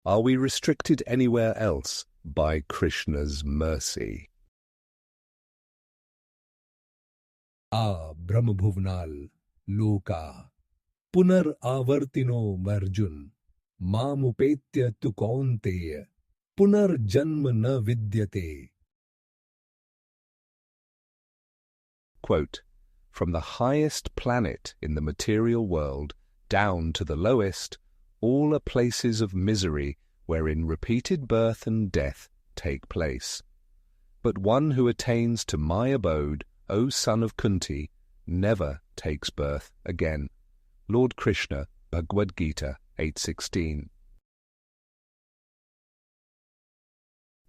Are we restricted anywhere else by Krishna's mercy? Brahmabhuvanal loka punar avartino marjun mamupetya tu kaunteya punar janma na vidyate. Quote, from the highest planet in the material world down to the lowest, all are places of misery wherein repeated birth and death take place. But one who attains to my abode, O son of Kunti, never takes birth again. Lord Krishna, Bhagavad-gita 8:16.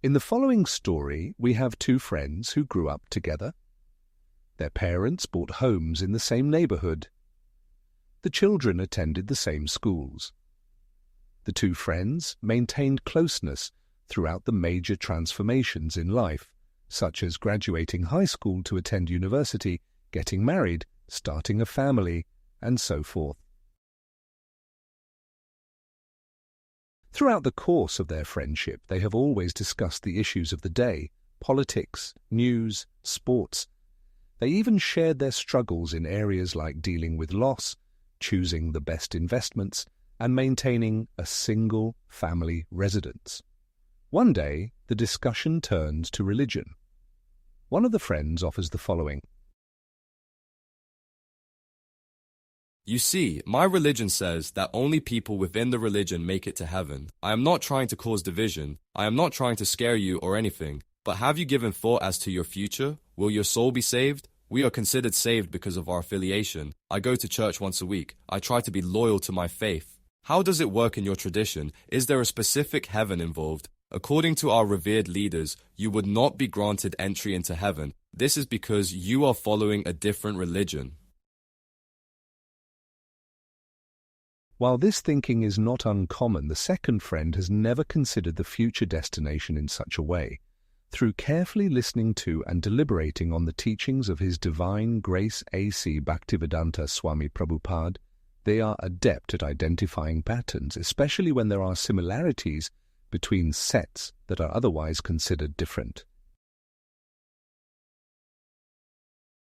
In the following story, we have two friends who grew up together. Their parents bought homes in the same neighborhood. The children attended the same schools. The two friends maintained closeness throughout the major transformations in life, such as graduating high school to attend university, getting married, starting a family, and so forth. Throughout the course of their friendship, they have always discussed the issues of the day, politics, news, sports. They even shared their struggles in areas like dealing with loss, choosing the best investments, and maintaining a single family residence. One day, the discussion turns to religion. One of the friends offers the following. You see, my religion says that only people within the religion make it to heaven. I am not trying to cause division. I am not trying to scare you or anything. But have you given thought as to your future? Will your soul be saved? We are considered saved because of our affiliation. I go to church once a week. I try to be loyal to my faith. How does it work in your tradition? Is there a specific heaven involved? According to our revered leaders, you would not be granted entry into heaven. This is because you are following a different religion. While this thinking is not uncommon, the second friend has never considered the future destination in such a way. Through carefully listening to and deliberating on the teachings of His Divine Grace A.C. Bhaktivedanta Swami Prabhupada, they are adept at identifying patterns, especially when there are similarities between sets that are otherwise considered different.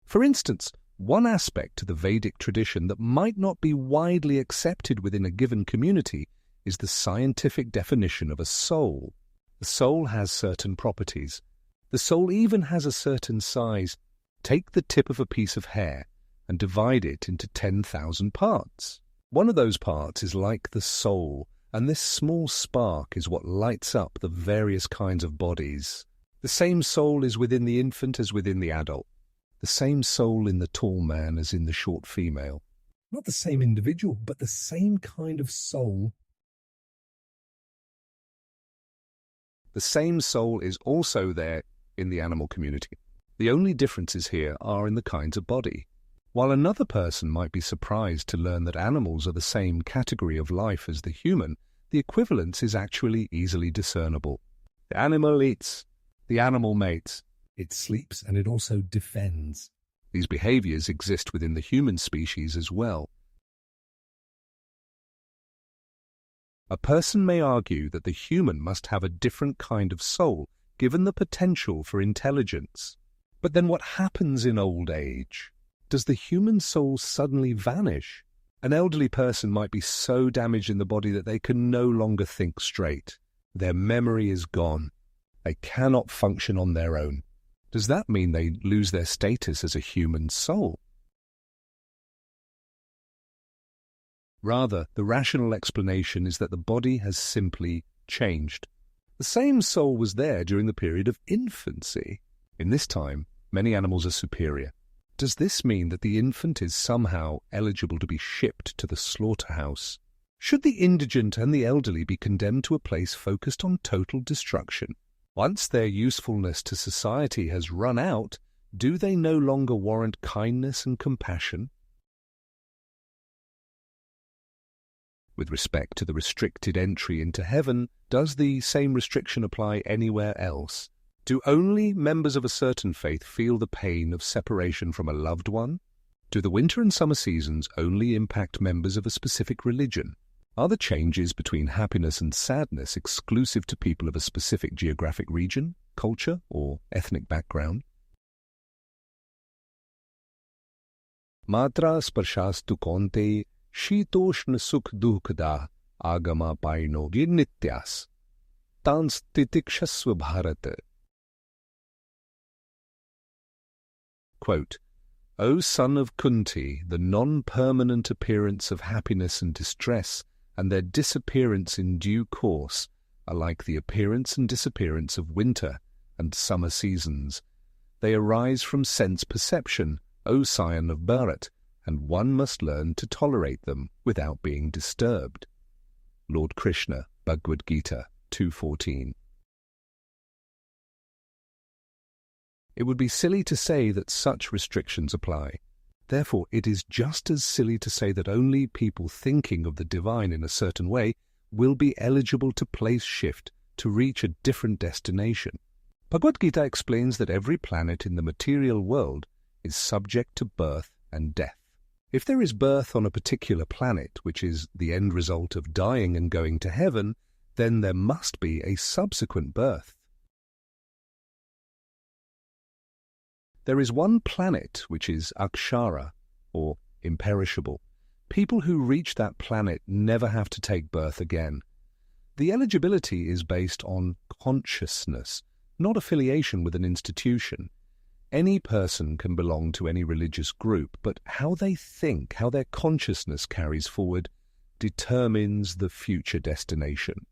For instance, one aspect to the Vedic tradition that might not be widely accepted within a given community is the scientific definition of a soul. The soul has certain properties. The soul even has a certain size. Take the tip of a piece of hair and divide it into 10,000 parts. One of those parts is like the soul, and this small spark is what lights up the various kinds of bodies. The same soul is within the infant as within the adult. The same soul in the tall man as in the short female. Not the same individual, but the same kind of soul. The same soul is also there in the animal community. The only differences here are in the kinds of body. While another person might be surprised to learn that animals are the same category of life as the human, the equivalence is actually easily discernible. The animal eats, the animal mates. It sleeps and it also defends. These behaviors exist within the human species as well. A person may argue that the human must have a different kind of soul, given the potential for intelligence. But then what happens in old age? Does the human soul suddenly vanish? An elderly person might be so damaged in the body that they can no longer think straight. Their memory is gone. They cannot function on their own. Does that mean they lose their status as a human soul? Rather, the rational explanation is that the body has simply changed. The same soul was there during the period of infancy. In this time, many animals are superior. Does this mean that the infant is somehow eligible to be shipped to the slaughterhouse? Should the indigent and the elderly be condemned to a place focused on total destruction? Once their usefulness to society has run out, do they no longer warrant kindness and compassion? With respect to the restricted entry into heaven, does the same restriction apply anywhere else? Do only members of a certain faith feel the pain of separation from a loved one? Do the winter and summer seasons only impact members of a specific religion? Are the changes between happiness and sadness exclusive to people of a specific geographic region, culture, or ethnic background? Matra sparshastu konte shitoshna sukh dukkha agama paino nityas tans titikshasva bharata. Quote, O son of Kunti, the non-permanent appearance of happiness and distress and their disappearance in due course are like the appearance and disappearance of winter and summer seasons. They arise from sense perception, O scion of Bharat, and one must learn to tolerate them without being disturbed. Lord Krishna, Bhagavad-gita 2:14. It would be silly to say that such restrictions apply. Therefore, it is just as silly to say that only people thinking of the divine in a certain way will be eligible to place shift to reach a different destination. Bhagavad-gita explains that every planet in the material world is subject to birth and death. If there is birth on a particular planet, which is the end result of dying and going to heaven, then there must be a subsequent birth. There is one planet which is akshara, or imperishable. People who reach that planet never have to take birth again. The eligibility is based on consciousness, not affiliation with an institution. Any person can belong to any religious group, but how they think, how their consciousness carries forward, determines the future destination.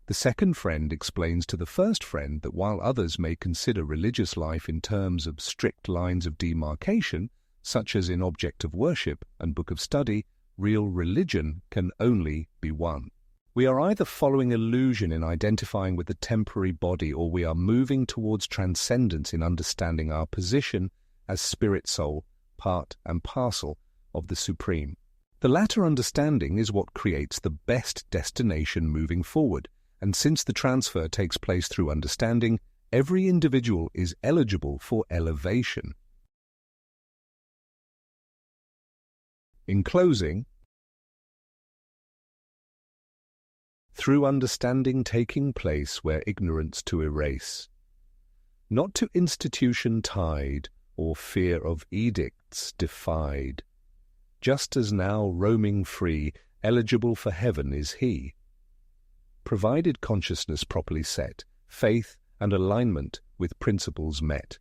The second friend explains to the first friend that while others may consider religious life in terms of strict lines of demarcation, such as in object of worship and book of study, real religion can only be one. We are either following illusion in identifying with the temporary body, or we are moving towards transcendence in understanding our position as spirit soul, part and parcel of the Supreme. The latter understanding is what creates the best destination moving forward, and since the transfer takes place through understanding, every individual is eligible for elevation. In closing, through understanding taking place where ignorance to erase, not to institution tied or fear of edicts defied, just as now roaming free, eligible for heaven is he. Provided consciousness properly set, faith and alignment with principles met.